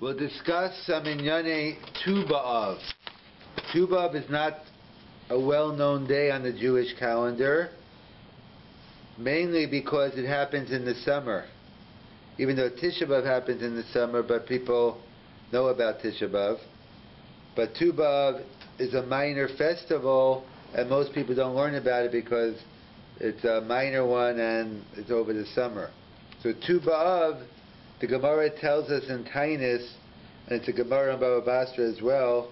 We'll discuss some Inyane Tu B'Av. Tu B'Av is not a well-known day on the Jewish calendar, mainly because it happens in the summer. Even though Tisha B'Av happens in the summer, but people know about Tisha B'Av. But Tu B'Av is a minor festival, and most people don't learn about it because it's a minor one and it's over the summer. So Tu B'Av, the Gemara tells us in Tainis, and it's a Gemara in Baba Basra as well,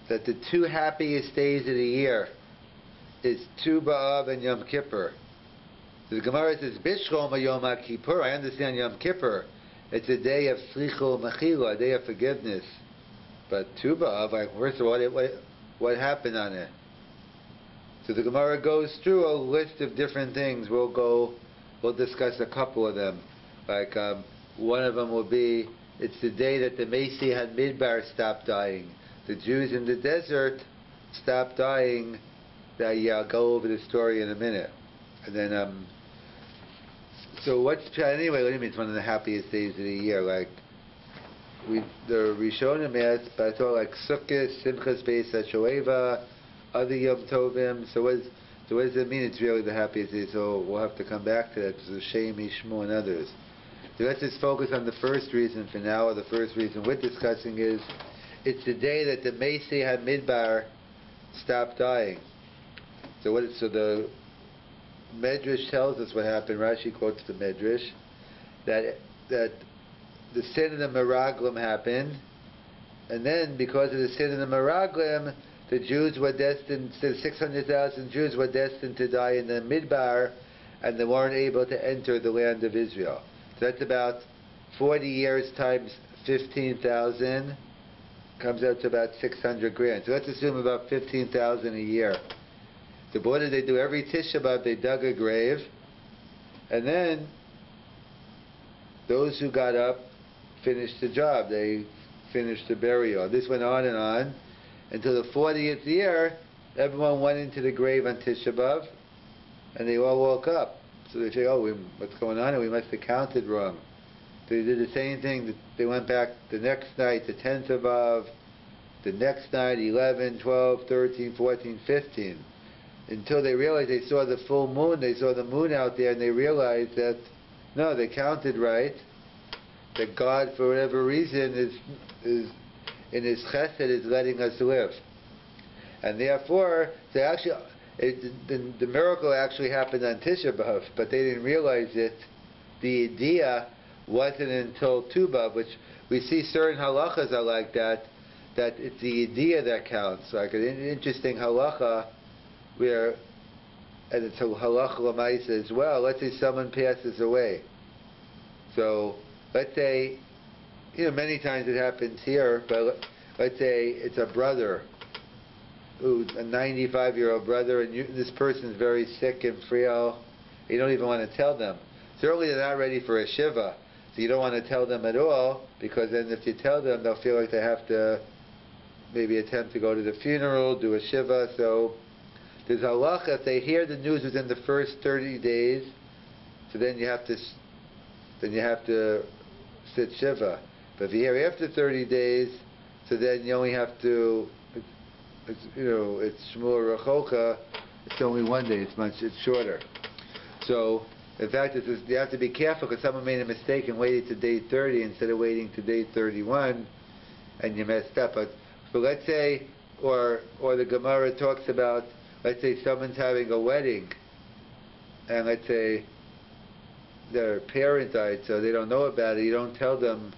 that the two happiest days of the year is Tu B'Av and Yom Kippur. So the Gemara says, Bishchol Yom Kippur. I understand Yom Kippur. It's a day of Slichul Mechila, a day of forgiveness. But Tu B'Av, first of all, what happened on it? So the Gemara goes through a list of different things. We'll discuss a couple of them. Like one of them will be, it's the day that the Mesi had Midbar stopped dying. The Jews in the desert stopped dying. I'll go over the story in a minute. And then, so anyway, what do you mean it's one of the happiest days of the year? Like, the Rishonim asked, but I thought like Sukkot, Simchas Beis HaShoeva, other Yom Tovim. So what does it mean it's really the happiest day? So we'll have to come back to that, because of Shem, Ishmu, and others. So let's just focus on the first reason for now. The first reason we're discussing is it's the day that the Mesi had Midbar stopped dying. So the Medrash tells us what happened. Rashi quotes the Medrash that the sin of the Meraglim happened, and then because of the sin of the Meraglim, the Jews were destined, 600,000 Jews were destined to die in the Midbar, and they weren't able to enter the land of Israel. So that's about 40 years times 15,000, comes out to about 600 grand. So let's assume about 15,000 a year. So what did they do? Every Tisha B'Av they dug a grave, and then those who got up finished the job. They finished the burial. This went on and on until the 40th year. Everyone went into the grave on Tisha B'Av, and they all woke up. So they say, what's going on? And we must have counted wrong. So they did the same thing. They went back the next night, the 10th of Av, the next night, 11, 12, 13, 14, 15. Until they realized they saw the full moon, they saw the moon out there, and they realized that, no, they counted right, that God, for whatever reason, is in His chesed, is letting us live. And therefore, the miracle actually happened on Tisha B'Av, but they didn't realize it. The idea wasn't until Tu B'Av, which we see certain halachas are like that it's the idea that counts. Like an interesting halacha, where, and it's a halacha l'maisa as well, let's say someone passes away. So, let's say, many times it happens here, but let's say it's a brother, who's a 95-year-old brother, and this person's very sick and frail. You don't even want to tell them. Certainly they're not ready for a shiva, so you don't want to tell them at all, because then if you tell them, they'll feel like they have to maybe attempt to go to the funeral, do a shiva. So there's halacha, if they hear the news within the first 30 days, so then you have to sit shiva. But if you hear after 30 days, so then you only have to, it's Shmuel Rechoka, it's only one day, it's shorter. So, in fact, you have to be careful, because someone made a mistake and waited to day 30 instead of waiting to day 31, and you messed up. But let's say, or the Gemara talks about, let's say someone's having a wedding, and let's say their parent died, so they don't know about it. You don't tell them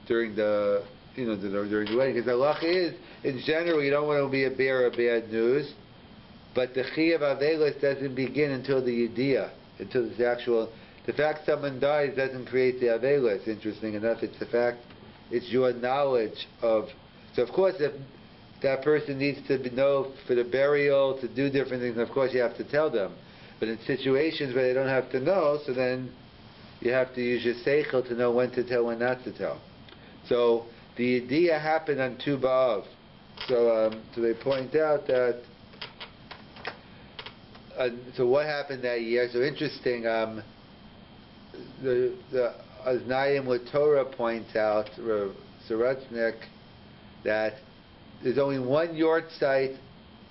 during the during the wedding, because the halacha is, in general, you don't want to be a bearer of bad news, but the Chiyav Avelos doesn't begin until the Yediyah, until the fact someone dies doesn't create the Avelos. Interesting enough, it's the fact, it's your knowledge of, so of course if that person needs to know for the burial, to do different things, of course you have to tell them. But in situations where they don't have to know, so then you have to use your seichel to know when to tell, when not to tell. So the idea happened on Tu B'Av. So they point out that. So what happened that year? So interesting. The Oznayim with Torah points out, Saratsnik, that there's only one yort site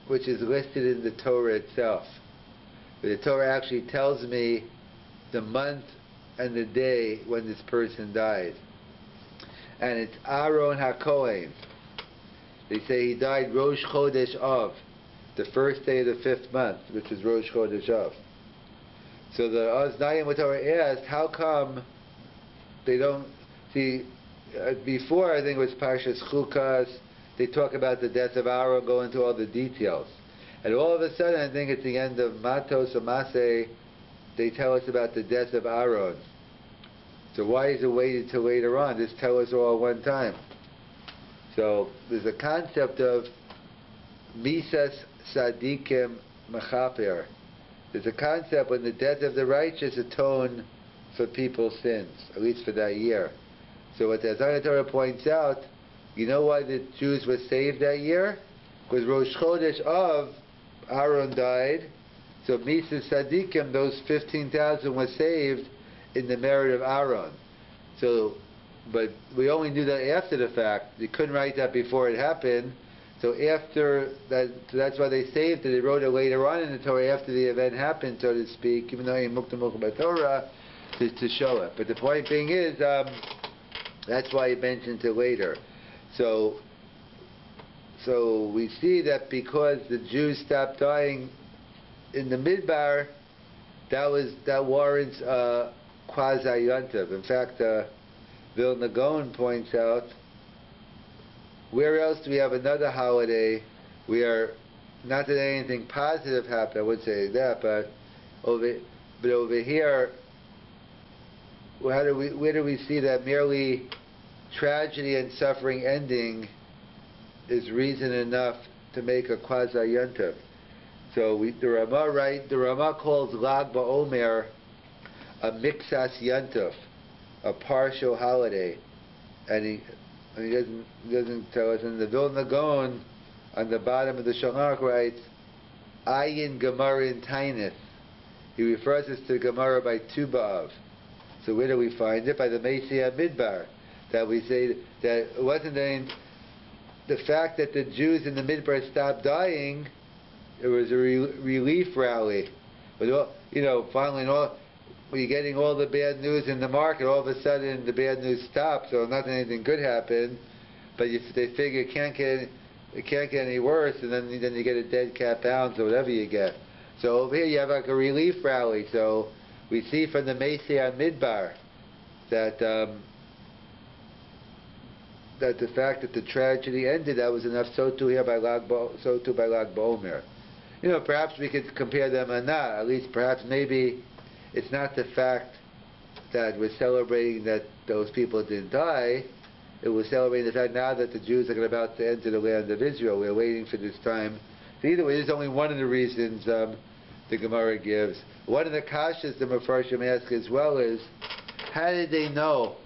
which is listed in the Torah itself. But the Torah actually tells me the month and the day when this person died. And it's Aaron HaKohen. They say he died Rosh Chodesh Av, the first day of the 5th month, which is Rosh Chodesh Av. So the Oznayim with Torah asked, how come they don't see, before I think it was Parshas Chukas, they talk about the death of Aaron, go into all the details. And all of a sudden, I think at the end of Matos or Maseh, they tell us about the death of Aaron. So why is it waited till later on? Just tell us all at one time. So there's a concept of Misas Sadikim Mechaper. There's a concept when the death of the righteous atone for people's sins, at least for that year. So what the Zohar Torah points out, you know why the Jews were saved that year? Because Rosh Chodesh of Aaron died, so Misas Sadikim, those 15,000 were saved in the merit of Aaron. So, but we only knew that after the fact. You couldn't write that before it happened. So after that, so that's why they saved it. They wrote it later on in the Torah after the event happened, so to speak, even though he mukta mukha Torah, to show it. But the point being is, that's why he mentioned it later. So we see that because the Jews stopped dying in the Midbar, that warrants quasi yontiv. In fact, Vilna Gaon points out, where else do we have another holiday? We are not that anything positive happened. I would say that, but over here, where do we see that merely tragedy and suffering ending is reason enough to make a quasi yontiv? So the Rama calls Lag BaOmer a mixas yontiv, a partial holiday, and he doesn't tell us. And the Vilna Gaon on the bottom of the Shulchan Aruch writes, Ayin Gemarin Tainith. He refers us to the Gemara by Tu B'Av. So where do we find it? By the Mesiah Midbar. That we say that it wasn't any, the fact that the Jews in the Midbar stopped dying, it was a relief rally. But finally, when you're getting all the bad news in the market, all of a sudden the bad news stops, so nothing, anything good happened. But if they figure it can't get any worse, and then you get a dead cat bounce or whatever you get. So over here you have like a relief rally. So we see from the Mesiah Midbar that that the fact that the tragedy ended, that was enough. So too here by Lag BaOmer. Perhaps we could compare them or not. At least perhaps maybe it's not the fact that we're celebrating that those people didn't die. It was celebrating the fact now that the Jews are about to enter the land of Israel. We're waiting for this time. So either way, there's only one of the reasons the Gemara gives. One of the kashas the Mefarshim ask as well is, how did they know?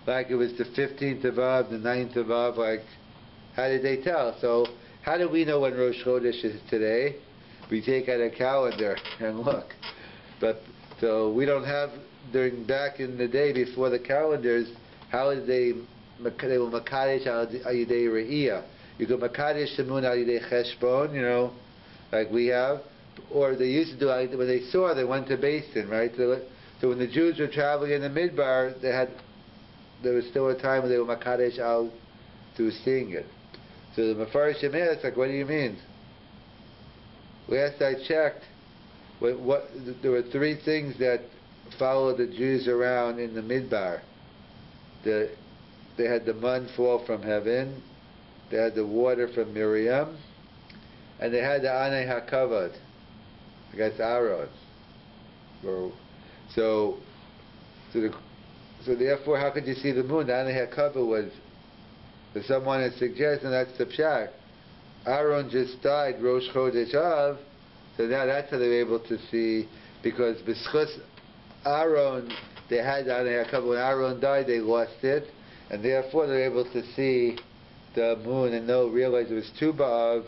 Like it was the 15th of Av, the 9th of Av, like, how did they tell? So, how do we know when Rosh Chodesh is today? We take out a calendar and look. But, so we don't have, back in the day before the calendars, how did they were Makadesh al Yidei Re'iyah. You go Makadesh Shemun al Yidei Cheshbon, like we have. Or they used to do, when they saw, they went to Basin, right? So when the Jews were traveling in the Midbar, there was still a time when they were Makadesh al to seeing it. So the Mefarshim asked, like, what do you mean? Last I checked, there were three things that followed the Jews around in the Midbar. They had the man fall from heaven, they had the water from Miriam, and they had the Anei HaKavod, against Aaron. So therefore, how could you see the moon? The Anei HaKavod was, for someone is suggesting that's the pshat. Aaron just died, Rosh Chodesh Av, so now that's how they were able to see, because b'schus Aaron, they had the Anei HaKavod. When Aaron died, they lost it, and therefore they were able to see the moon and realize it was Tu B'Av,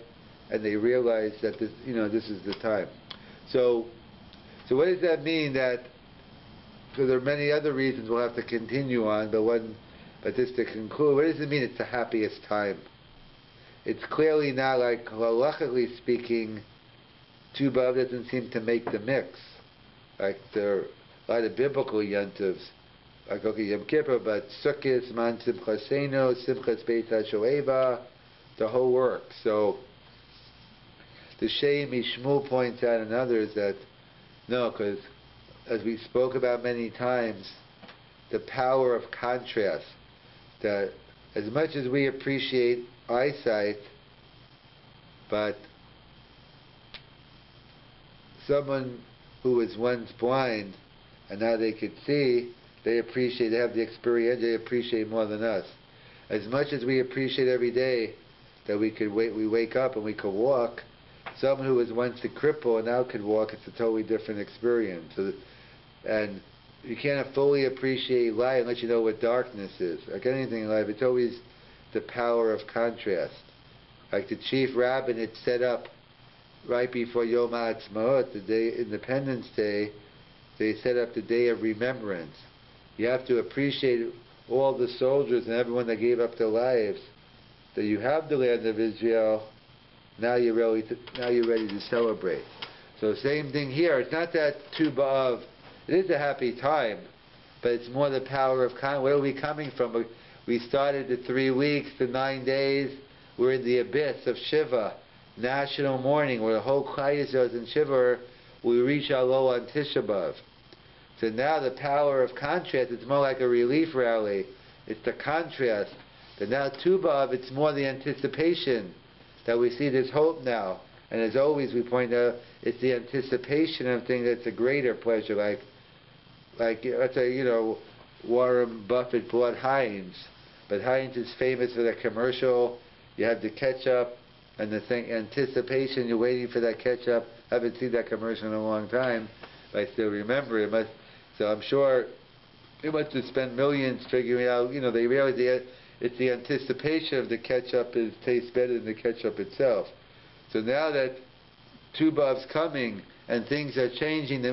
and they realized that this, this is the time. So what does that mean? That So there are many other reasons we'll have to continue on, but just to conclude, what does it mean it's the happiest time? It's clearly not like, halachically speaking, Tu B'Av doesn't seem to make the mix. Like there are a lot of biblical yontovs, like okay, Yom Kippur, but Sukkot, Man Simchaseno, Simchas Beit HaShoeva, the whole work. So the Shem Ishmu points out and others that no, because as we spoke about many times, the power of contrast, that as much as we appreciate eyesight, but someone who was once blind and now they could see, they have the experience, they appreciate more than us. As much as we appreciate every day that we wake up and we could walk, someone who was once a cripple and now could walk, it's a totally different experience. And you can't fully appreciate light unless you know what darkness is. Like anything in life, it's always the power of contrast. Like the chief rabbin had set up right before Yom HaAtzmaut, the day Independence Day, they set up the day of remembrance. You have to appreciate all the soldiers and everyone that gave up their lives. That you have the land of Israel. Now you're ready to celebrate. So same thing here. It's not that Tu B'Av. It is a happy time, but it's more the power of where are we coming from? We started the 3 weeks, the 9 days. We're in the abyss of Shiva, national mourning, where the whole Klal Yisrael is in Shiva. We reach our low on Tisha B'Av. So now the power of contrast, it's more like a relief rally. It's the contrast. But now Tu B'Av, it's more the anticipation that we see this hope now. And as always, we point out, it's the anticipation of things that's a greater pleasure. Like let's say, Warren Buffett bought Heinz. But Heinz is famous for that commercial. You have the ketchup and the thing, anticipation, you're waiting for that ketchup. I haven't seen that commercial in a long time, but I still remember it. So I'm sure they must have spent millions figuring out, they realize it's the anticipation of the ketchup tastes better than the ketchup itself. So now that Tu B'Av's coming and things are changing,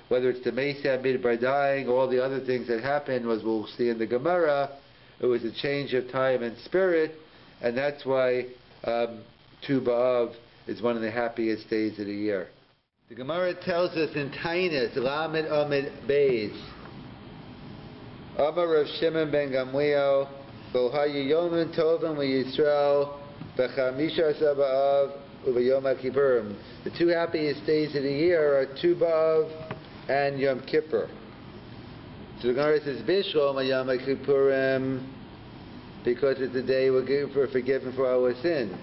whether it's the Mesa Midbar dying or all the other things that happened, we'll see in the Gemara, it was a change of time and spirit, and that's why Tu B'Av is one of the happiest days of the year. The Gemara tells us in Tainus, Lamed Amid Beis, Amar Rav Shimon ben Gamliel, V'Hayu Yomim Tovim V'Yisrael, V'Chamisha B'Av, U'Yom HaKippurim. The two happiest days of the year are Tu B'Av and Yom Kippur. So the Gemara says, Bishlam Yom HaKippurim, because it's the day we're forgiven for our sins.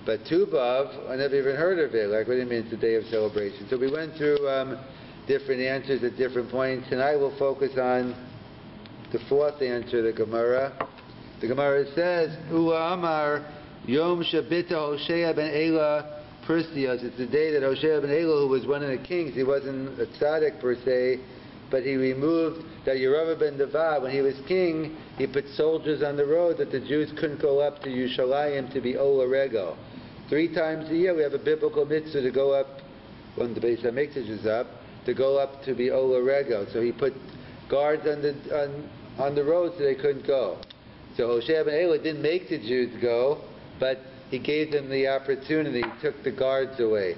But Tu B'Av, I never even heard of it. Like, what do you mean it's the day of celebration? So we went through different answers at different points. Tonight we'll focus on the fourth answer, the Gemara. The Gemara says, Ula Amar Yom Shabita Hoshea ben Elah Persios. It's the day that Hoshea ben Elah, who was one of the kings, he wasn't a tzaddik per se, but he removed that Yeravah ben Devad, when he was king, he put soldiers on the road that the Jews couldn't go up to Yerushalayim to be Ola Rego. 3 times a year we have a biblical mitzvah to go up, when the Beis HaMikdash is up, to go up to be Ola Rego. So he put guards on the road so they couldn't go. So Hoshea ben Elah didn't make the Jews go, but he gave them the opportunity. He took the guards away.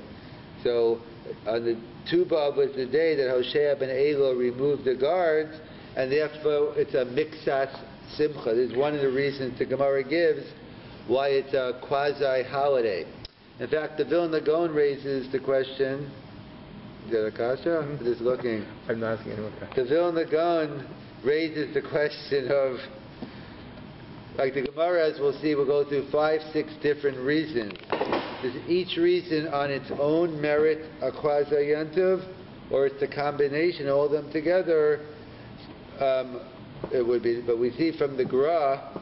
So on the Tu B'Av was the day that Hoshea ben Elah removed the guards, and therefore it's a Miksas Simcha. This is one of the reasons the Gemara gives why it's a quasi-holiday. In fact, the Vilna Gaon raises the question, is that Akasha? I'm just looking. I'm not asking anyone. The Vilna Gaon raises the question of, like the Gemara, as we'll see, we'll go through 5, 6 different reasons. Is each reason on its own merit a quasi-yontiv, or it's a combination of all of them together? It would be, but we see from the Gra,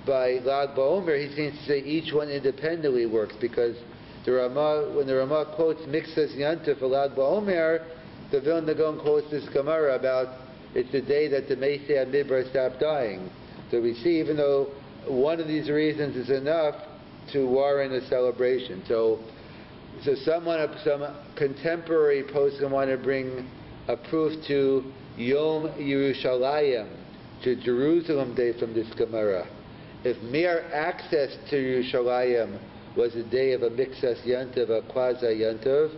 by Lag BaOmer, he seems to say each one independently works, because when the Ramah quotes Miksas Yontiv for Lag BaOmer, the Vilna Gaon quotes this Gemara about it's the day that the Mesa Midbar stopped dying. So we see, even though one of these reasons is enough to warrant a celebration. So some contemporary poskim want to bring a proof to Yom Yerushalayim, to Jerusalem Day from this Gemara. If mere access to Yerushalayim was a day of a Mixas Yantiv, a Quasi Yantiv,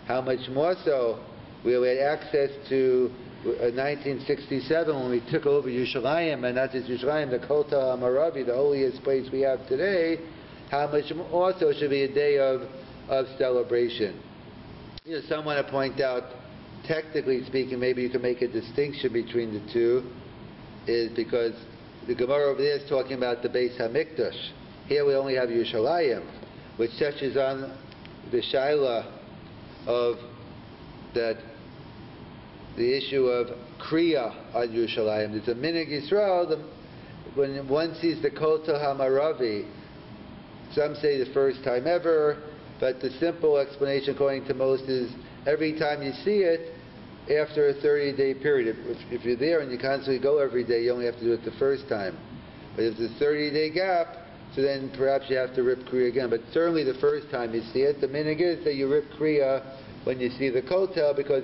how much more so we had access to 1967 when we took over Yerushalayim, and not just Yerushalayim, the Kota HaMaravi, the holiest place we have today, how much more so should be a day of celebration. Some want to point out, technically speaking, maybe you can make a distinction between the two, is because the Gemara over there is talking about the Beis HaMikdash. Here we only have Yerushalayim, which touches on the shaila of that the issue of Kriya on Yerushalayim. There's a Minig Yisrael, when one sees the Kota HaMaravi, some say the first time ever, but the simple explanation according to most is every time you see it, after a 30-day period. If you're there and you constantly go every day, you only have to do it the first time. But if there's a 30-day gap, so then perhaps you have to rip Kriya again. But certainly the first time you see it, the minig is that you rip Kriya when you see the Kotel, because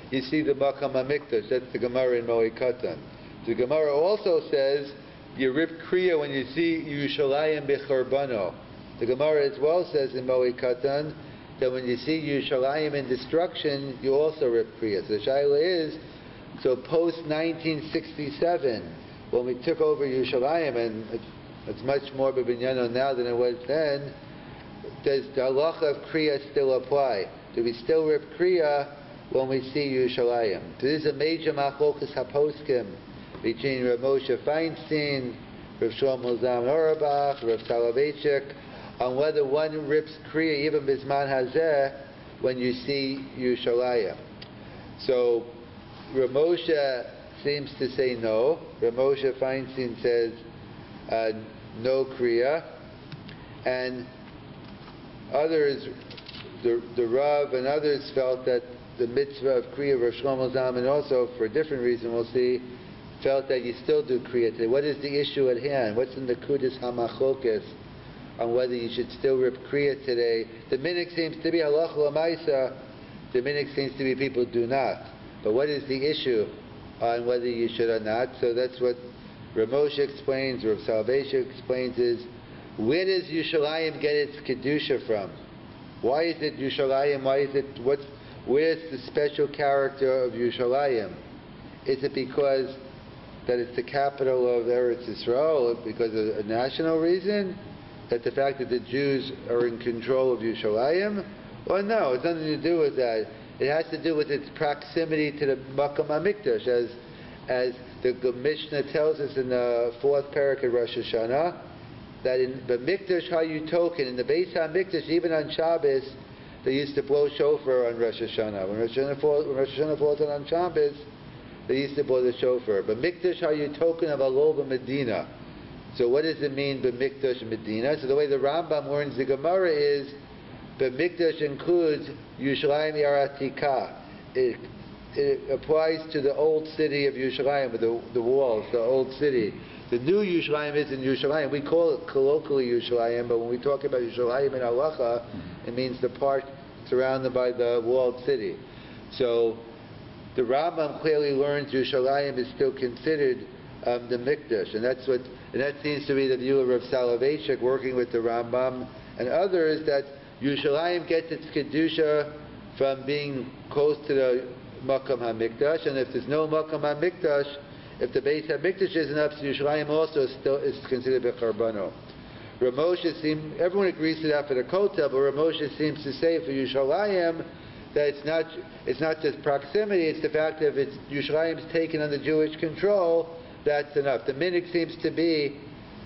you see the Makam HaMikdash. That's the Gemara in Moed Katan. The Gemara also says you rip Kriya when you see Yerushalayim B'Chorbano. The Gemara as well says in Moed Katan that when you see Yerushalayim in destruction, you also rip Kriya. So the shaila is, so post 1967, when we took over Yerushalayim, and it's much more b'binyano now than it was then, does the halacha of Kriya still apply? Do we still rip Kriya when we see Yerushalayim? So this is a major machlokas haposkim between Rav Moshe Feinstein, Rav Shlomo Zalman Auerbach, Rav Soloveitchik, on whether one rips Kriya even Bisman Hazeh when you see Yerushalayim. So Rav Moshe seems to say no. Rav Moshe Feinstein says no Kriya, and others, the Rav and others felt that the mitzvah of Kriya, Rav Shlomo Zalman also, for a different reason we'll see, felt that you still do Kriya today. What is the issue at hand? What's in the Kudas HaMachlokas on whether you should still rip Kriya today? The minig seems to be halacha l'maisa. The minig seems to be people do not. But what is the issue on whether you should or not? So that's what Rav Moshe explains, Rav Soloveitchik explains, is where does Yerushalayim get its kedusha from? Why is it Yerushalayim? Where's the special character of Yerushalayim? Is it because that it's the capital of Eretz Yisrael, because of a national reason? That the fact that the Jews are in control of Yerushalayim? Or no, it's nothing to do with that. It has to do with its proximity to the Makam HaMikdash, as the Mishnah tells us in the 4th parak of Rosh Hashanah, that in the Mikdash HaYutokin, in the Beis HaMikdash, even on Shabbos, they used to blow shofar on Rosh Hashanah. When Rosh Hashanah falls on Shabbos, they used to blow the shofar. But Mikdash HaYutokin of Alova Medina. So what does it mean, B'mikdash Medina? So the way the Rambam learns the Gemara is, B'mikdash includes Yerushalayim Yaratika. It applies to the old city of Yerushalayim, with the walls, the old city. The new Yerushalayim is in Yerushalayim. We call it colloquially Yerushalayim, but when we talk about Yerushalayim in halacha, it means the part surrounded by the walled city. So the Rambam clearly learns Yerushalayim is still considered the Mikdash, and that seems to be the view of Rav Soloveitchik, working with the Rambam and others, that Yerushalayim gets its kedusha from being close to the Makam HaMikdash, and if there's no Makam HaMikdash, if the Beis HaMikdash isn't up, so Yerushalayim also is considered B'Charbano. Rav Moshe everyone agrees to that for the Kotel, but Rav Moshe seems to say for Yerushalayim that it's not just proximity, it's the fact that if Yerushalayim's taken under Jewish control, that's enough. The minig seems to be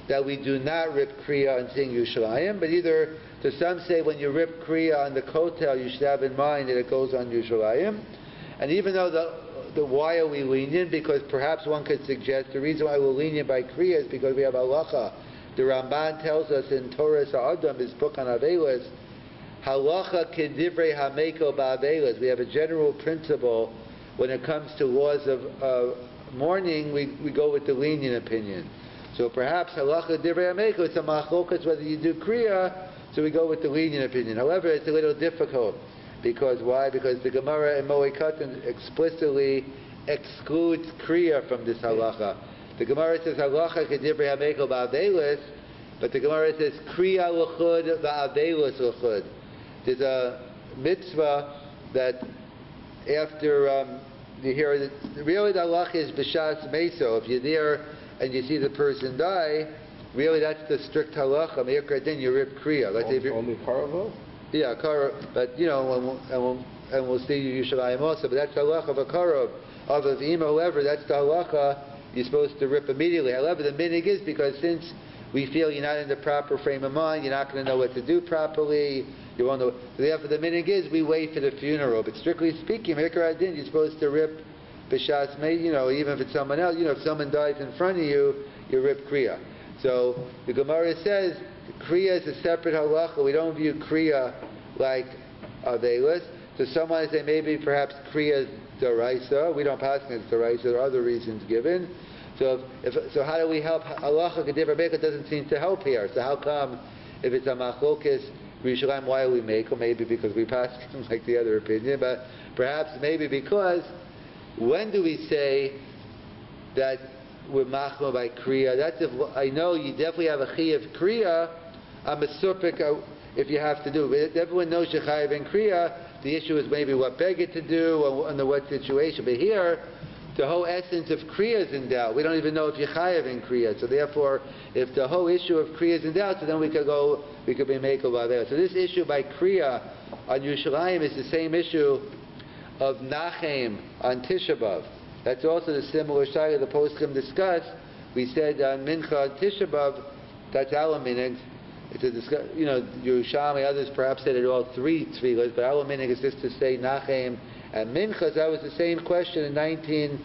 that we do not rip Kriya on seeing Yerushalayim, but either, to some say, when you rip Kriya on the Kotel, you should have in mind that it goes on Yerushalayim. And even though why are we lenient? Because perhaps one could suggest the reason why we're lenient by Kriya is because we have halacha. The Ramban tells us in Torah Sa'adam, his book on Avelis, halacha kedivrei hameko ba'avelis. We have a general principle when it comes to laws of mourning, we go with the lenient opinion. So perhaps halacha divrei hameko, it's a machlokas whether you do Kriya, so we go with the lenient opinion. However, it's a little difficult. Because why? Because the Gemara in Moed Katan explicitly excludes Kriya from this halacha. The Gemara says halacha kedivrei hameichel ba'avelis, but the Gemara says Kriya l'chud ba'avelis l'chud. There's a mitzvah that after you hear that really the halacha is b'shas meso. If you're there and you see the person die, really that's the strict halacha. Me'ikra din, you rip Kriya. Only Karava? Yeah, Karov. But you know, and we'll see Yerushalayim also. But that's the halacha of a Karov. Of a V'ima, however, that's the halacha. You're supposed to rip immediately. However, the minig is because since we feel you're not in the proper frame of mind, you're not going to know what to do properly. You won't know. Therefore, the minig is we wait for the funeral. But strictly speaking, Mikra Adin, you're supposed to rip b'shas mei. You know, even if it's someone else. You know, if someone dies in front of you, you rip Kriya. So the Gemara says Kriya is a separate halacha. We don't view Kriya like Avelis. So someone say maybe perhaps Kriya is Daraisa. We don't pass against Daraisa. There are other reasons given. So so how do we help? Halacha Kedivra Mecha doesn't seem to help here. So how come if it's a Machlokes Rishalayim, why do we make? Or maybe because we pass like the other opinion. But perhaps maybe because when do we say that we're machma by Kriya? That's if I know you definitely have a chi of Kriya. I'm a supik if you have to do it. Everyone knows you chayav in Kriya. The issue is maybe what beggar to do or under what situation. But here, the whole essence of Kriya is in doubt. We don't even know if you're chayav in Kriya. So therefore, if the whole issue of Kriya is in doubt, so then we could be mekel by there. So this issue by Kriya on Yerushalayim is the same issue of Nachem on Tisha B'Av. That's also the similar shayla the poskim discussed. We said on Mincha on Tisha B'Av, that's our minig. It's a discuss, you know, Yerushalmi, others perhaps said it all three tefillas, but our minig is just to say Nachem and Minchas. That was the same question in 19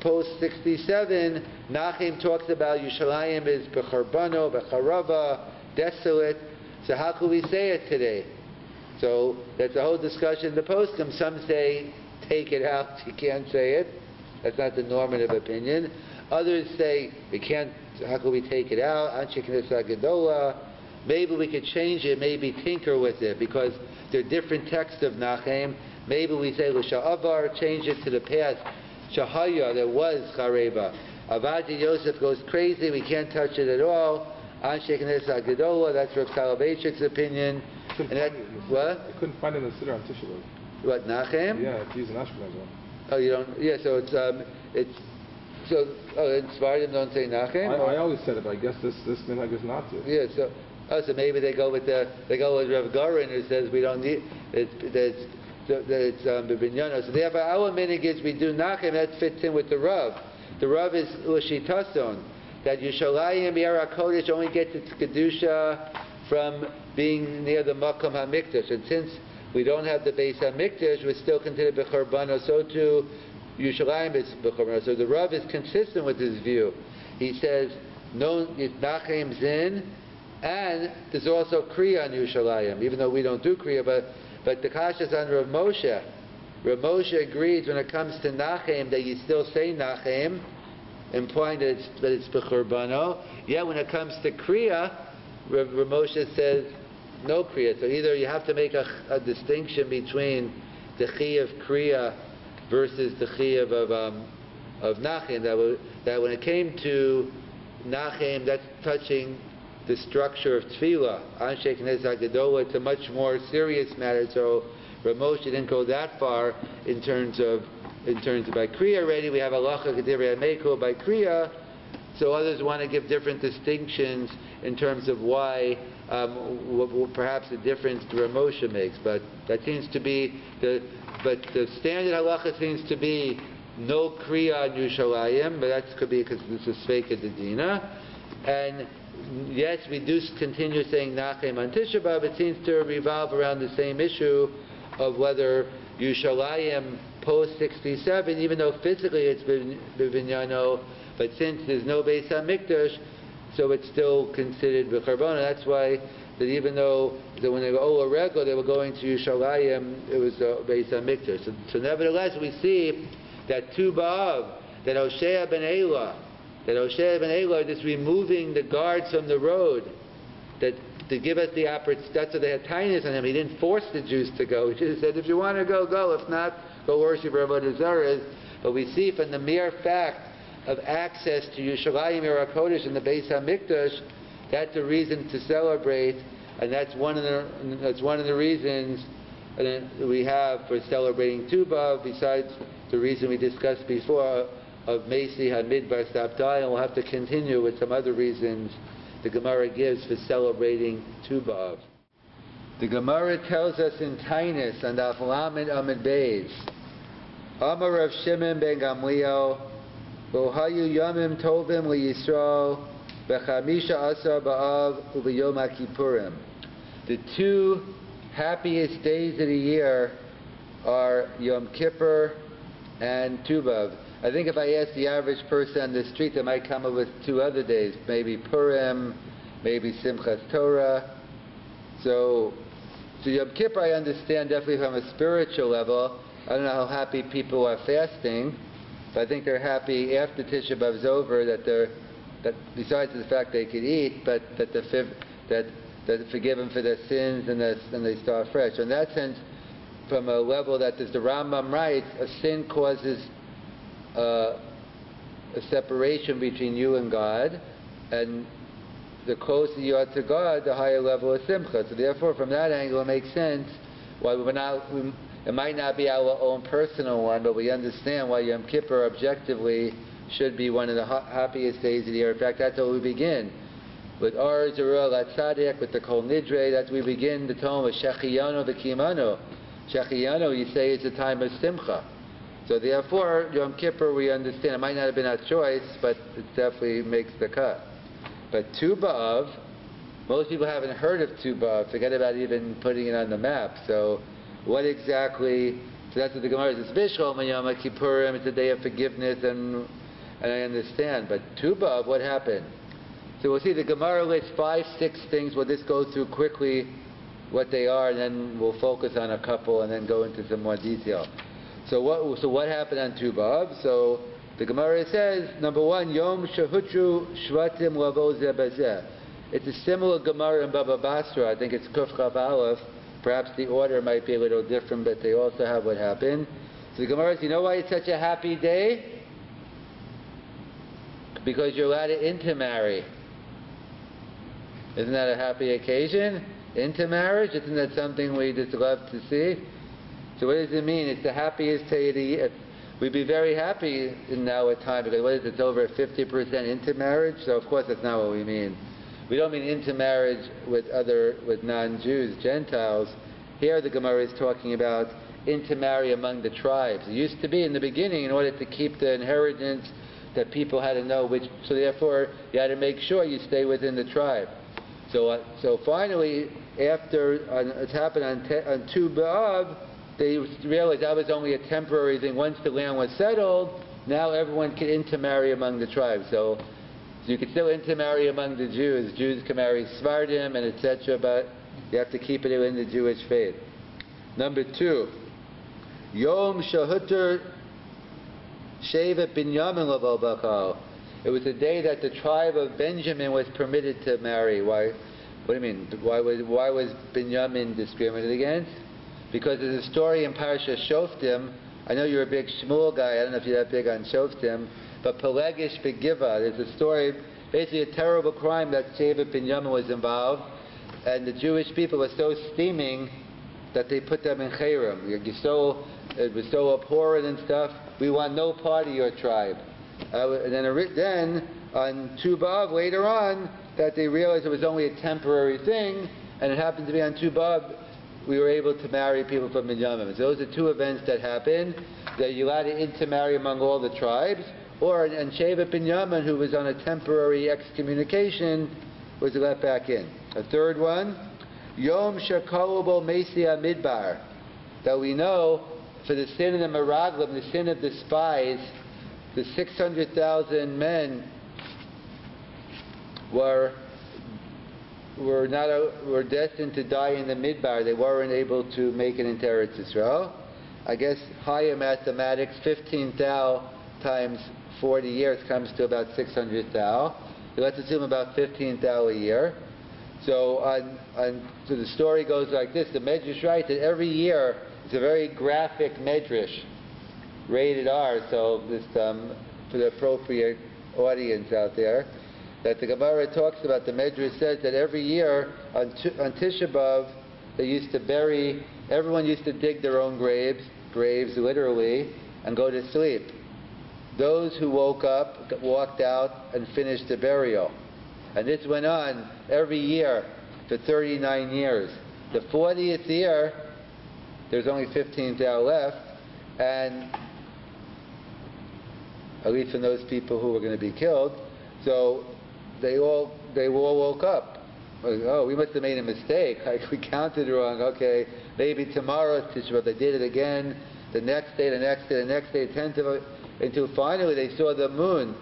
post 67. Nachem talks about Yerushalayim is becharbano, becharava, desolate. So how could we say it today? So that's a whole discussion in the poskim. Some say take it out, you can't say it. That's not the normative opinion. Others say we can't. How can we take it out? Anshe Knesset Gedola. Maybe we could change it. Maybe tinker with it because there are different texts of Nachem. Maybe we say L'Sha'avar, change it to the past. Shahaya, there was Chareva. Avadi Yosef goes crazy. We can't touch it at all. Anshe Knesset Gedola. That's Rav Soloveitchik's opinion. What? I couldn't find it in the Siddur on Tisha B'Av. What, Nachem? Yeah, it's used in Ashkenaz. Oh, you don't? Yeah, so it's in Svardim don't say Nachem? I always said it, but I guess this minhag is not to. Yeah, so maybe they go with Rav Gorin who says we don't need it's Bibinyano. So therefore our minhag is we do Nachem. That fits in with the Rav. The Rav is L'Shitason that Yerushalayim Yara Kodesh only gets its kedusha from being near the Makom HaMikdash, and since we don't have the Beis HaMikdash, we're still considered Becharbano. So too, Yerushalayim is Becharbano. So the Rav is consistent with his view. He says, no, it's Nachem Zin, and there's also Kriya on Yerushalayim, even though we don't do Kriya, but the Kasha is on Rav Moshe. Rav Moshe agrees when it comes to Nachem that you still say Nachem, implying that it's Becharbano. Yet when it comes to Kriya, Rav Moshe says, no Kriya. So either you have to make a distinction between the Chi of Kriya versus the Chi of Nachem. That when it came to Nachem, that's touching the structure of Tefillah. Anshe Knesset Gedola, it's a much more serious matter. So Rav Moshe didn't go that far in terms of by Kriya already. We have halacha Kedivrei Meiko by Kriya. So others want to give different distinctions in terms of why, perhaps the difference the Rav Moshe makes. But that seems to be the standard halacha seems to be no Kriya on Yerushalayim, but that could be because this is Sveika Dedina. And yes, we do continue saying Nachem on Tisha B'Av. It seems to revolve around the same issue of whether Yerushalayim post 67, even though physically it's Bivinyano, but since there's no Beis HaMikdash, so it's still considered B'charbona. That's why that even though that when they were Ola Rego, they were going to Yerushalayim, it was Beis HaMikdash. So nevertheless, we see that Tu B'Av, that Hoshea ben Elah are just removing the guards from the road, that to give us the opportunity. That's why they had tinus on him. He didn't force the Jews to go. He just said, if you want to go, go. If not, go worship Avodah Zarah. But we see from the mere fact of access to Yerushalayim Yer HaKodesh and the Beis HaMikdash, that's a reason to celebrate, and that's one of the reasons that we have for celebrating Tu B'Av, besides the reason we discussed before of Mesi HaMidbar Sabtai, and we'll have to continue with some other reasons the Gemara gives for celebrating Tu B'Av. The Gemara tells us in Tainus on Daf Lamed Amud Beis, Amar Rav Shimon ben Gamliel, V'ohayu Yomim Tovim LeYisrael B'chamisha Asar B'Av U'B'Yom HaKippurim. The two happiest days of the year are Yom Kippur and Tu B'Av. I think if I ask the average person on the street, they might come up with two other days, maybe Purim, maybe Simchas Torah. So Yom Kippur I understand definitely from a spiritual level. I don't know how happy people are fasting, but I think they're happy after Tisha B'Av is over that besides the fact they could eat, but that they're forgiven for their sins and they start fresh. So in that sense, from a level that as the Rambam writes, a sin causes a separation between you and God, and the closer you are to God, the higher level of simcha. So therefore, from that angle, it makes sense why it might not be our own personal one, but we understand why Yom Kippur objectively should be one of the happiest days of the year. In fact, that's how we begin. With Or Zerah Latzadik, with the Kol Nidre, that's we begin the tone with Shechiyano V'Kimano. Shechiyano, you say, is a time of simcha. So therefore, Yom Kippur, we understand, it might not have been our choice, but it definitely makes the cut. But Tu B'Av, most people haven't heard of Tu B'Av, forget about even putting it on the map. So what exactly, so that's what the Gemara says, Vishchol Yom Kippurim, it's a day of forgiveness, and I understand. But Tu B'Av, what happened? So we'll see the Gemara lists 5, 6 things. We'll just go through quickly what they are, and then we'll focus on a couple and then go into some more detail. So what happened on Tu B'Av? So the Gemara says, number 1, Yom Shehutru Shvatim Lavo Zeh B'Zeh. It's a similar Gemara in Baba Basra. I think it's Kuf Chav Aleph. Perhaps the order might be a little different, but they also have what happened. So the Gemara says, you know why it's such a happy day? Because you're allowed to intermarry. Isn't that a happy occasion? Intermarriage? Isn't that something we just love to see? So what does it mean? It's the happiest day of the year. We'd be very happy in our time, because what is it? It's over 50% intermarriage. So of course that's not what we mean. We don't mean intermarriage with non-Jews, Gentiles. Here the Gemara is talking about intermarry among the tribes. It used to be in the beginning, in order to keep the inheritance, that people had to know which. So therefore you had to make sure you stay within the tribe. So finally, after it's happened on Tu B'Av, they realized that was only a temporary thing. Once the land was settled, now everyone can intermarry among the tribes. So you can still intermarry among the Jews. Jews can marry Svardim and etc., but you have to keep it in the Jewish faith. Number 2, Yom Shahuter Shevet Binyamin Lavo Bachal. It was a day that the tribe of Benjamin was permitted to marry. Why? What do you mean? Why was Binyamin discriminated against? Because there's a story in Parashat Shoftim. I know you're a big Shmuel guy. I don't know if you're that big on Shoftim. But Pelegish Begiva, there's a story, basically a terrible crime that Shevet Binyamin was involved. And the Jewish people were so steaming that they put them in Cherem. It was so abhorrent and stuff. We want no part of your tribe. And then on Tu B'Av later on, that they realized it was only a temporary thing, and it happened to be on Tu B'Av we were able to marry people from Binyamin. So those are 2 events that happened, that you allowed to intermarry among all the tribes, and Shevet Binyamin, who was on a temporary excommunication, was let back in. A 3rd one, Yom Shekolubo Mesi HaMidbar, that we know for the sin of the Meraglim, the sin of the spies, the 600,000 men were destined to die in the Midbar. They weren't able to make it into Eretz Yisrael. I guess higher mathematics, 15 thou times 40 years comes to about 600 thou. So let's assume about 15 thou a year. So so the story goes like this. The Medrash writes that every year, it's a very graphic Medrash. rated R, so this for the appropriate audience out there, that the Gemara talks about, the Medrash says that every year on Tisha B'Av, they used to bury, everyone used to dig their own graves literally, and go to sleep. Those who woke up, walked out, and finished the burial. And this went on every year for 39 years. The 40th year, there's only 15 days left, and at least from those people who were going to be killed, so they all woke up. Like, oh, we must have made a mistake. We counted wrong. Okay, maybe tomorrow's Tisha B'Av. They did it again. The next day, the next day, the next day, 10th of it, until finally they saw the moon,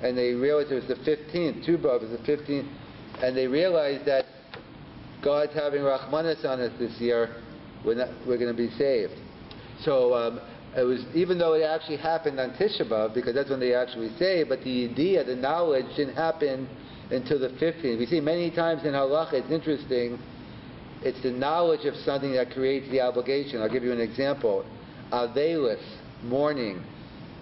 and they realized it was the 15th. Tue B'Av was the 15th, and they realized that God's having Rachmanis on us this year. We're going to be saved. So it was, even though it actually happened on Tisha B'Av, because that's when they actually saved, but the idea, the knowledge, didn't happen until the 15th. We see many times in halacha, it's interesting, it's the knowledge of something that creates the obligation. I'll give you an example. Avelis, mourning.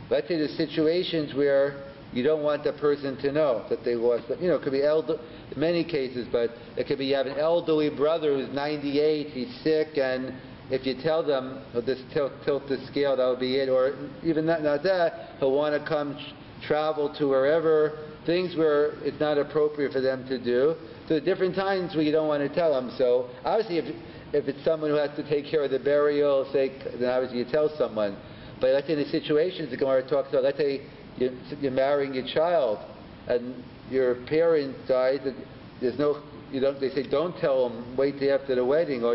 Let's say there's situations where you don't want the person to know that they lost. You know, it could be in many cases, but it could be you have an elderly brother who's 98, he's sick, and if you tell them, he'll just tilt the scale, that'll be it. Or even not that, he'll want to come travel to wherever, things where it's not appropriate for them to do. So different times where you don't want to tell them. So obviously if it's someone who has to take care of the burial, then obviously you tell someone. But let's say in the situations the Gemara talks about, let's say you're marrying your child and your parent dies, there's no, they say don't tell them, wait till after the wedding, or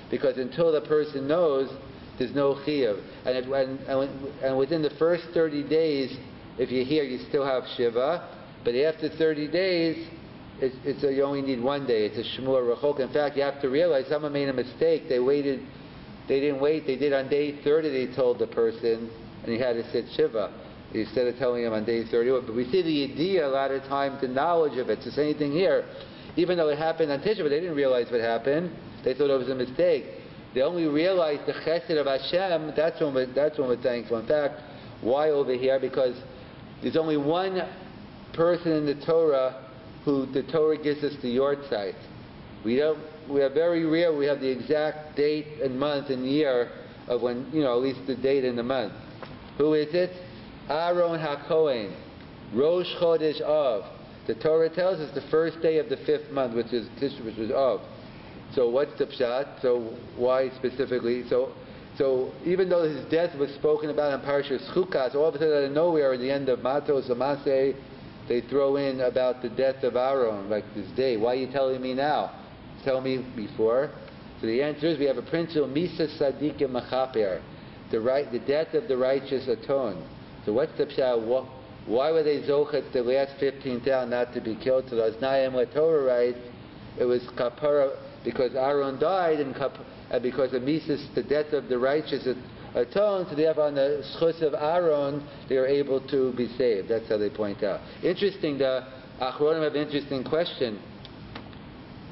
because until the person knows, there's no chiyuv. And within the first 30 days, if you're here, you still have shiva, but after 30 days, you only need 1 day. It's a shmur rachok. In fact, you have to realize someone made a mistake. They didn't wait. They did on day 30. They told the person, and he had to sit shiva instead of telling him on day 31. But we see the idea a lot of times, the knowledge of it. It's the same thing here. Even though it happened on Tisha B'Av, they didn't realize what happened. They thought it was a mistake. They only realized the chesed of Hashem. That's when we're thankful. In fact, why over here? Because there's only one person in the Torah who the Torah gives us the yortzeit. We are very rare. We have the exact date and month and year of when, at least the date and the month. Who is it? Aaron HaKohen, Rosh Chodesh Av. The Torah tells us the first day of the 5th month, which is Tisha, which was Av. So what's the pshat? So why specifically? So even though his death was spoken about in Parashas Chukas, all of a sudden out of nowhere at the end of Matos Amaseh, they throw in about the death of Aaron, like this day. Why are you telling me now? Tell me before. So the answer is we have a principle, Misa Sadikim Machaper, the death of the righteous atone. So what's the pshat? Why were they zochet the last 15 down not to be killed? So as Nayim what Torah writes, it was kapara because Aaron died and because of Mises, the death of the righteous atoned. So therefore, on the schus of Aaron, they are able to be saved. That's how they point out. Interesting. The Achronim have an interesting question.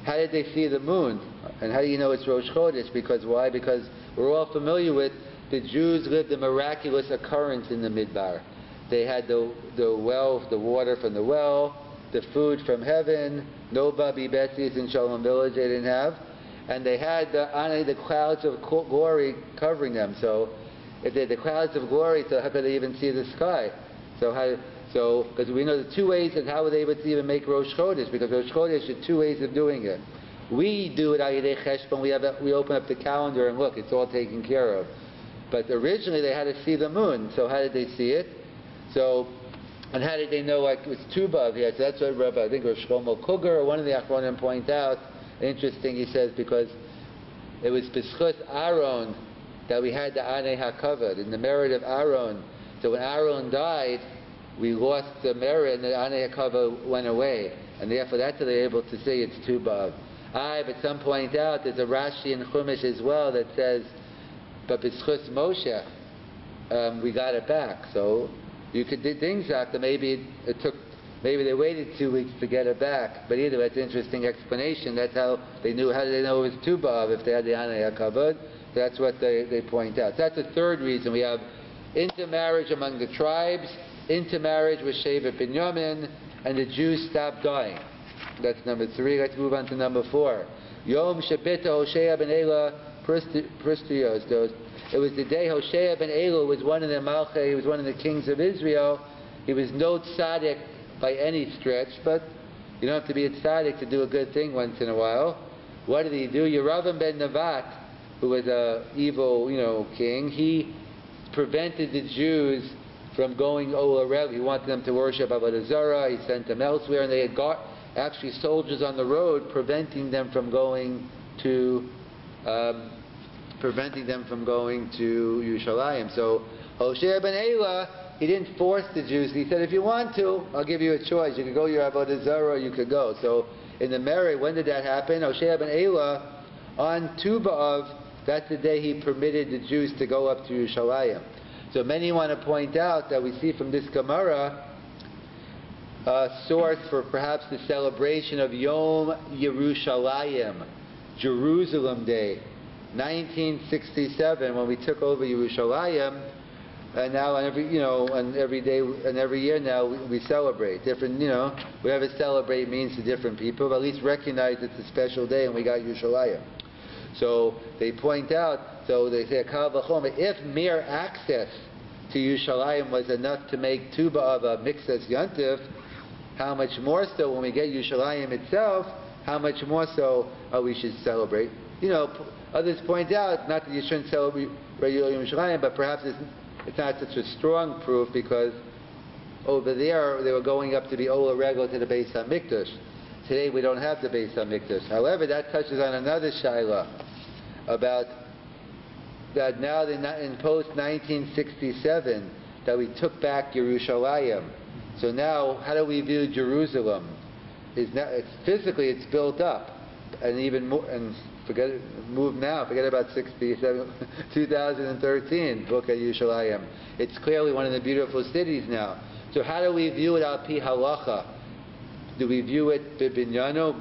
How did they see the moon? And how do you know it's Rosh Chodesh? Because why? Because we're all familiar with the Jews lived a miraculous occurrence in the Midbar. They had the well, the water from the well, the food from heaven, no Babi Betzies in Shalom Village they didn't have, and they had the clouds of glory covering them. So if they had the clouds of glory, so how could they even see the sky? Because we know the two ways of how were they able to even make Rosh Chodesh, because Rosh Chodesh are two ways of doing it. We do it Ayidei Cheshbon, we open up the calendar and look, it's all taken care of. But originally they had to see the moon, so how did they see it? And how did they know, like, it was Tue B'Av here? So that's what Rabbi, I think it was Shlomo Kuger, or one of the Achronim point out. Interesting, he says, because it was B'schus Aaron that we had the Anei HaKavod, in the merit of Aaron. So when Aaron died, we lost the merit, and the Anei HaKavod went away. And therefore that's how they're able to say it's Tue B'Av. But some point out, there's a Rashi in Chumash as well that says, but B'schus Moshe, we got it back. So you could do things after maybe they waited 2 weeks to get it back. But either that's an interesting explanation. That's how they knew. How did they know it was Tue B'Av if they had the Anei HaKavod? That's what they point out. So that's the third reason we have intermarriage among the tribes, intermarriage with Shevet Binyamin, and the Jews stopped dying. That's number 3. Let's move on to number 4. Yom Shebita Hoshea ben Elah Pristios. It was the day Hoshea ben Elah was one of the Malchei, he was one of the kings of Israel. He was no tzaddik by any stretch, but you don't have to be a tzaddik to do a good thing once in a while. What did he do? Yeravam ben Nevat, who was a evil, king, he prevented the Jews from going Olarel. He wanted them to worship Avodah Zarah. He sent them elsewhere, and they had got actually soldiers on the road preventing them from going to Yerushalayim. So Hoshea ben Elah, he didn't force the Jews. He said, if you want to, I'll give you a choice. You could go to your Avodah Zarah, or you could go. So in the Mary, when did that happen? Hoshea ben Elah, on Tu B'Av, that's the day he permitted the Jews to go up to Yerushalayim. So many want to point out that we see from this Gemara a source for perhaps the celebration of Yom Yerushalayim, Jerusalem Day, 1967, when we took over Yerushalayim, and now every day and every year now we celebrate different. Whatever celebrate means to different people, but at least recognize it's a special day, and we got Yerushalayim. So they point out. So they say, if mere access to Yerushalayim was enough to make Tu B'Av a Mixas Yantif, how much more so when we get Yerushalayim itself, how much more so we should celebrate. Others point out, not that you shouldn't celebrate Yerushalayim, but perhaps it's not such a strong proof, because over there they were going up to the Ola Regel to the Beis HaMikdash. Today we don't have the Beis HaMikdash. However, that touches on another shaila about that now in post-1967 that we took back Yerushalayim. So now, how do we view Jerusalem? Physically it's built up, and even more, and forget about 2013, book at Yerushalayim. It's clearly one of the beautiful cities now. So how do we view it al pi halacha? Do we view it bibinyano,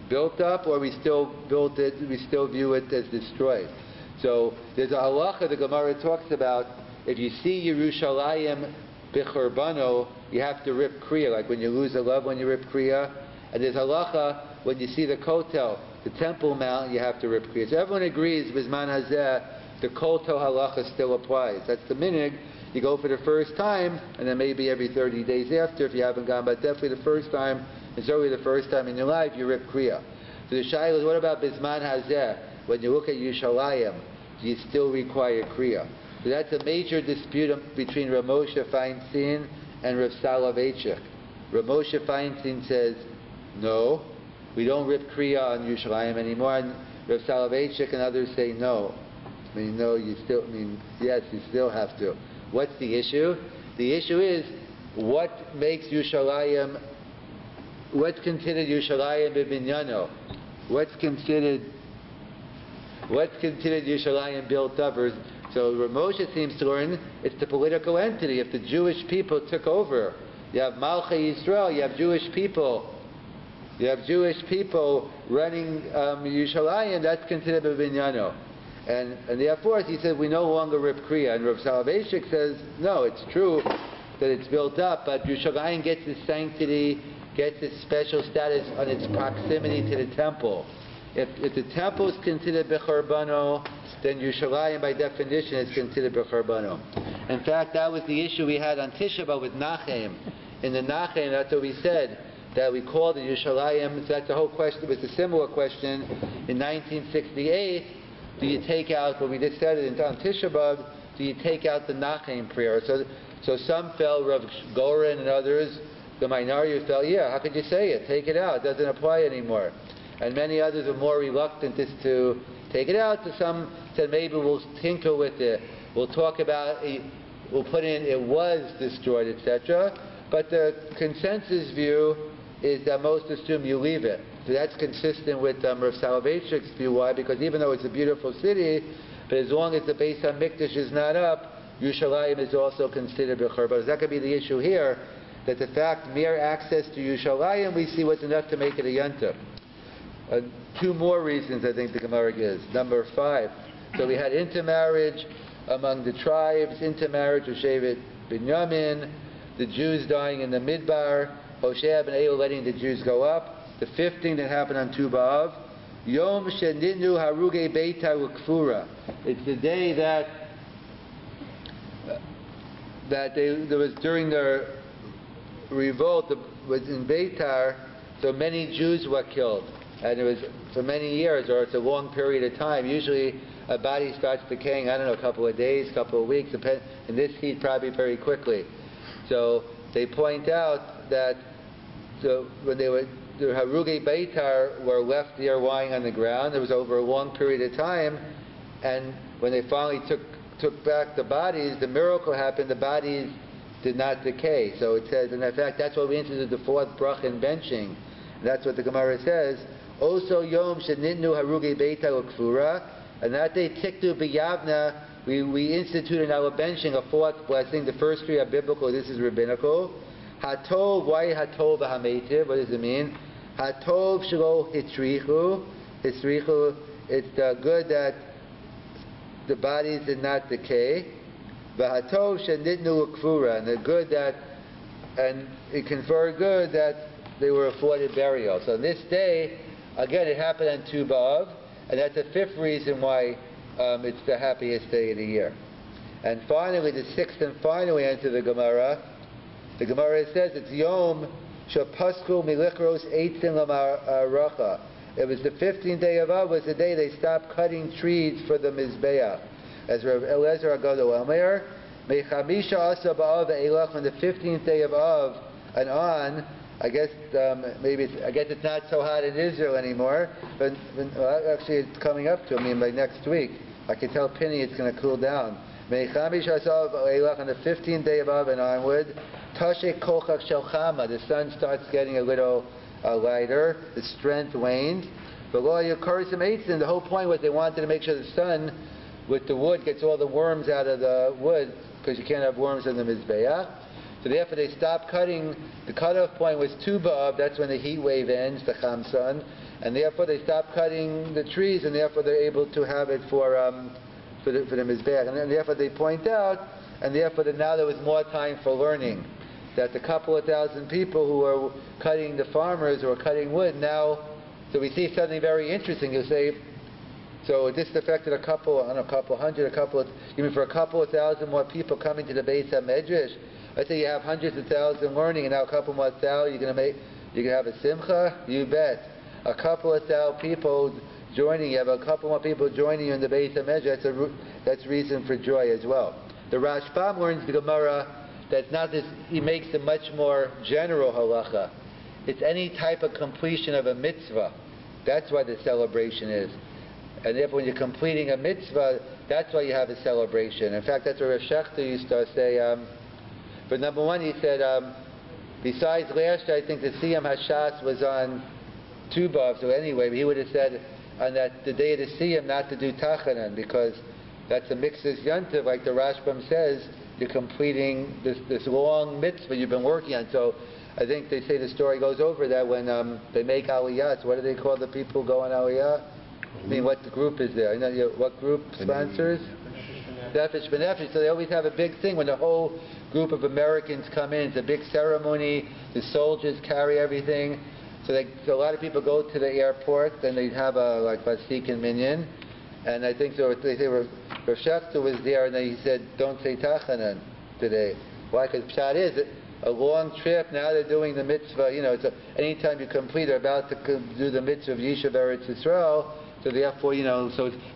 built up, or we still view it as destroyed? So there's a halacha the Gemara talks about. If you see Yerushalayim bichurbano, you have to rip kriya, like when you lose a loved one, you rip kriya. And there's halacha when you see the kotel, the Temple Mount, you have to rip kriya. So everyone agrees, Bizman Hazeh, the kotel halacha still applies. That's the minig. You go for the first time, and then maybe every 30 days after, if you haven't gone, but definitely the first time, it's always the first time in your life, you rip kriya. So the shaila is, what about Bizman Hazeh? When you look at Yerushalayim, do you still require kriya? So that's a major dispute between Rav Moshe Feinstein and Rav Soloveitchik. Rav Moshe Feinstein says, no, we don't rip kriya on Yerushalayim anymore. And Rav Soloveitchik and others say no. Yes, you still have to. What's the issue? The issue is, what makes Yerushalayim, what's considered Yerushalayim b'binyano? What's considered Yerushalayim built up? So Rav Moshe seems to learn it's the political entity. If the Jewish people took over, you have Malchei Yisrael, you have Jewish people running Yerushalayim, that's considered b'binyano. And therefore, he said, we no longer rip kriya. And Rav Soloveitchik says, no, it's true that it's built up, but Yerushalayim gets its sanctity, gets its special status on its proximity to the temple. If the temple is considered b'churbano, then Yerushalayim by definition is considered b'churbano. In fact, that was the issue we had on Tisha B'Av with Nachem. In the Nachem, that's what we said, that we called it Yerushalayim. So that's the whole question. It was a similar question in 1968. Do you take out, when we just said it on Tisha B'Av, do you take out the Nachem prayer? So some felt, Rav Goren and others, the minority felt, yeah, how could you say it? Take it out. It doesn't apply anymore. And many others were more reluctant just to take it out. So some said maybe we'll tinker with it. We'll talk about it. We'll put in it was destroyed, etc. But the consensus view is that most assume you leave it. So that's consistent with Rav Soloveitchik's view. Why? Because even though it's a beautiful city, but as long as the Beis HaMikdash is not up, Yerushalayim is also considered b'churban. That could be the issue here, that the fact mere access to Yerushalayim we see was enough to make it a yontif. Two more reasons I think the Gemara gives. Number 5. So we had intermarriage among the tribes, intermarriage with Shevet Binyamin, the Jews dying in the Midbar, Hoshea ben Elu letting the Jews go up, the 15th that happened on Tu B'Av, Yom Shenitnu Haruge Beitar Ukfura. It's the day that there was during the revolt was in Beitar, so many Jews were killed, and it was for many years, or it's a long period of time. Usually a body starts decaying, I don't know, a couple of days, couple of weeks, in this heat probably very quickly. So they point out that when the Haruge Beitar were left there lying on the ground, it was over a long period of time, and when they finally took back the bodies, the miracle happened, the bodies did not decay. So it says, and in fact, that's why we instituted the fourth bracha in benching. And that's what the Gemara says. Also Yom Shenitnu Haruge Beitar Ukfura, and that day Tiktu B'Yavna, we instituted in our benching a fourth blessing. The first three are biblical, this is rabbinical. Hatov, why Hatov Hametiv? What does it mean? Hatov Shelo Hitrichu. Hitrichu, it's good that the bodies did not decay. V'hatov Shenitnu Ukfura, and the good that, and it conferred good that they were afforded burial. So this day, again, it happened on Tu B'Av, and that's the fifth reason why it's the happiest day of the year. And finally, the sixth and final answer to the Gemara says it's Yom Shapasku Milichros Eitzin Lamaracha. It was the 15th day of Av, was the day they stopped cutting trees for the Mizbeach. As Rav Eliezer Agado Omer, Mechamisha Asa B'Av Eilach, on the 15th day of Av and on, I guess it's not so hot in Israel anymore, but actually it's coming up to, by next week. I can tell Penny it's going to cool down. Meichamish Hasav Eilach, on the 15th day of Av and onward, Tashe Kochak Shelchama, the sun starts getting a little lighter, the strength waned. But the whole point was they wanted to make sure the sun, with the wood, gets all the worms out of the wood, because you can't have worms in the Mizbeach. So therefore they stopped cutting. The cutoff point was Tu B'Av, that's when the heat wave ends, the Chamson, and therefore they stopped cutting the trees, and therefore they're able to have it for the Mizbeach. And therefore they point out, and therefore now there was more time for learning, that the couple of thousand people who were cutting, the farmers who were cutting wood now, so we see something very interesting. You say, so this affected a couple of thousand more people coming to the Beis HaMedrash. Let's say you have hundreds of thousands learning, and now a couple more thousand, you can have a simcha? You bet. A couple of thousand people joining, you have a couple more people joining you in the Beis HaMedrash, that's reason for joy as well. The Rashbam learns the Gemara that's not this, he makes a much more general halacha. It's any type of completion of a mitzvah. That's why the celebration is. And therefore when you're completing a mitzvah, that's why you have a celebration. In fact, that's what Rav Shechter used to say. But number one, he said, besides last year, I think the Siyam Hashas was on Tu B'Av, so anyway, he would have said on that the day of the Siyam not to do Tachanan, because that's a mixes yantiv, like the Rashbam says, you're completing this long mitzvah you've been working on. So I think they say the story goes over that when they make Aliyah. So what do they call the people who go on Aliyah? I mean, what the group is there? What group sponsors? Nefesh B'Nefesh. So they always have a big thing when the whole group of Americans come in. It's a big ceremony. The soldiers carry everything. So a lot of people go to the airport, and they have a Basik and Minyan. And I think so. They say Rav Shechter was there, and then he said, "Don't say Tachanan today." Why? Because Pshat is a long trip. Now they're doing the mitzvah. It's anytime you complete, they're about to do the mitzvah of Yishuv Eretz Yisrael. So therefore,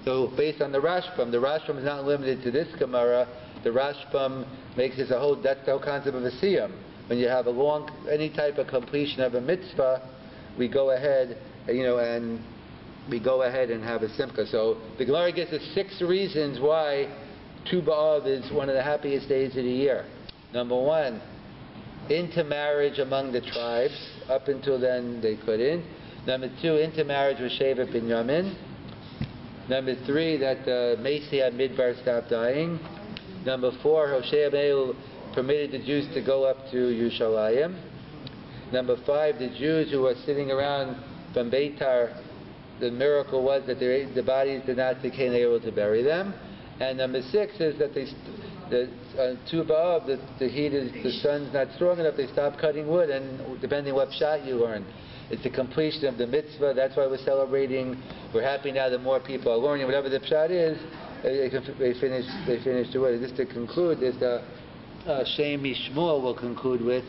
so based on the Rashbam is not limited to this Gemara. The Rashbam makes this that's the whole concept of a siyam. When you have any type of completion of a mitzvah, we go ahead, and we go ahead and have a simcha. So the Gemara gives us 6 reasons why Tu B'Av is one of the happiest days of the year. Number 1, intermarriage among the tribes. Up until then, they couldn't. Number 2, intermarriage with Shevet Binyamin. Number 3, that the Mesi Midbar stopped dying. Number 4, Hoshea ben Elu permitted the Jews to go up to Yerushalayim. Number 5, the Jews who were sitting around from Beitar, the miracle was that the bodies did not decay and they were able to bury them. And number 6 is that Tue B'Av, the heat is, the sun's not strong enough, they stop cutting wood, and depending what pshat you learn. It's the completion of the mitzvah, that's why we're celebrating. We're happy now that more people are learning. Whatever the pshat is, they finish the wood. Just to conclude, there's the Shem Mishmuel will conclude with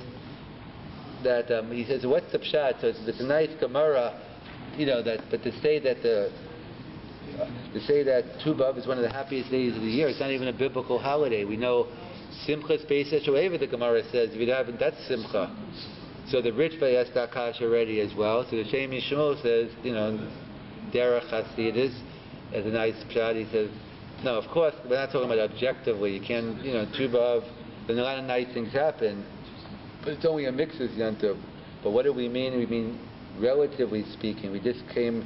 that he says, what's the pshat? So it's a nice Gemara, but to say that Tue B'Av is one of the happiest days of the year, it's not even a biblical holiday. We know Simchas Beis Shoeva, the Gemara says, if you haven't, that's Simcha. So the rich asked Akash already as well. So the Shem Yishmol says, Derech Hasidus, as a nice pshat, he says, no, of course, we're not talking about objectively. You can't, Tue B'Av, then a lot of nice things happen, but it's only a mixes Yom. But what do we mean? We mean, relatively speaking, we just came,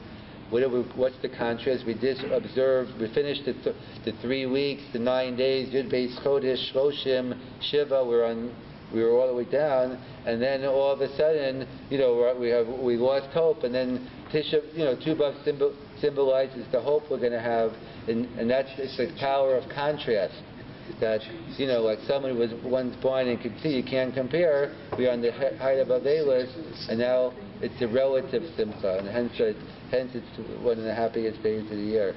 what's the contrast? We just observed, we finished the 3 weeks, the 9 days, Yud Beis Chodesh, Shloshim, Shiva, we were all the way down, and then all of a sudden, we lost hope, and then Tue B'Av symbolizes the hope we're going to have, and that's it's the power of contrast. That like someone who was once blind and could see, you can't compare. We're on the height of Avelis, and now it's a relative simcha, and hence it's one of the happiest days of the year.